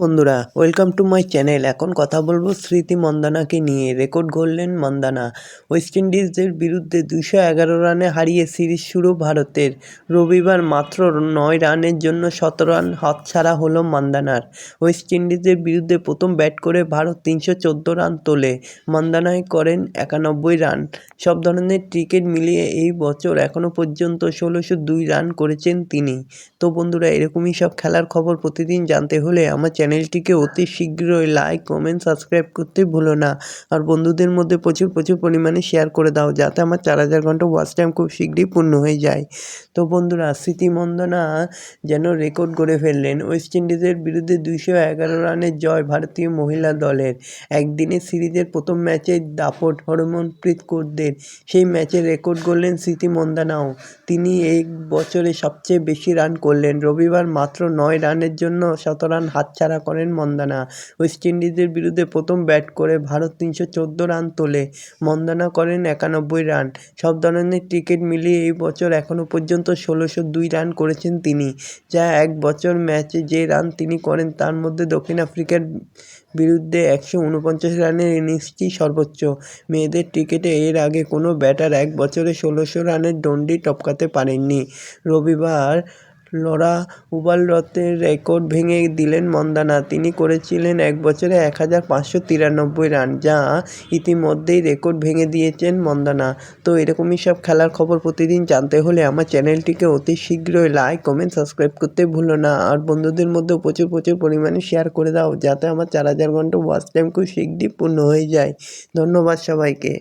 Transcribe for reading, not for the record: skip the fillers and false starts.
বন্ধুরা, welcome to my channel. এখন কথা বলবো স্মৃতি মন্দানাকে নিয়ে। রেকর্ড গড়লেন মন্দানা। ওয়েস্ট ইন্ডিজের বিরুদ্ধে 211 রানে হারিয়ে সিরিজ শুরু ভারতের। রবিবার মাত্র 9 রানের জন্য 17 রান হাতছাড়া হলো মন্দানার। ওয়েস্ট ইন্ডিজের বিরুদ্ধে প্রথম ব্যাট করে ভারত 314 রান তোলে। মন্দানাই করেন 91 রান। সব ধরনের ক্রিকেট মিলিয়ে এই বছর এখনও পর্যন্ত 1602 রান করেছেন তিনি। তো বন্ধুরা, এরকমই সব খেলার খবর প্রতিদিন জানতে হলে আমার চ্যানেলটিকে অতি শীঘ্রই লাইক, কমেন্ট, সাবস্ক্রাইব করতে ভুলো না। আর বন্ধুদের মধ্যে প্রচুর পরিমাণে শেয়ার করে দাও, যাতে আমার 4000 ঘন্টা ওয়াচ টাইম খুব শীঘ্রই পূর্ণ হয়ে যায়। তো বন্ধুরা, স্মৃতি মন্দানা যেন রেকর্ড গড়ে ফেললেন। ওয়েস্ট ইন্ডিজের বিরুদ্ধে 211 রানের জয় ভারতীয় মহিলা দলের। একদিনের সিরিজের প্রথম ম্যাচে দাপট হরমনপ্রীত কৌরদের। সেই ম্যাচে রেকর্ড গড়লেন স্মৃতি মন্দানাও। তিনি এই বছরে সবচেয়ে বেশি রান করলেন। রবিবার মাত্র 9 রানের জন্য 17 রান হাতছাড়া করেন মন্দানা। ওয়েস্ট ইন্ডিজের বিরুদ্ধে প্রথম ব্যাট করে ভারত 314 রান তোলে। মন্দানা করেন 91 রান। সব ধরনের ক্রিকেট মিলিয়ে এই বছর এখনও পর্যন্ত 1602 রান করেছেন তিনি, যা এক বছর ম্যাচে যে রান তিনি করেন তার মধ্যে দক্ষিণ আফ্রিকার বিরুদ্ধে 149 রানের ইনিংসটি সর্বোচ্চ। মেয়েদের ক্রিকেটে এর আগে কোনো ব্যাটার এক বছরে 1600 রানের ডন্ডি টপকাতে পারেননি। রবিবার লরা উবালরতের রেকর্ড ভেঙে দিলেন মন্দানা। তিনি করেছিলেন এক বছরে 1593 রান, যা ইতিমধ্যেই রেকর্ড ভেঙে দিয়েছেন মন্দানা। তো এরকমই সব খেলার খবর প্রতিদিন জানতে হলে আমার চ্যানেলটিকে অতি শীঘ্রই লাইক, কমেন্ট, সাবস্ক্রাইব করতে ভুলো না। আর বন্ধুদের মধ্যে প্রচুর পরিমাণে শেয়ার করে দাও, যাতে আমার 4000 ঘন্টা ওয়াচ টাইম খুব শীঘ্রই পূর্ণ হয়ে যায়। ধন্যবাদ সবাইকে।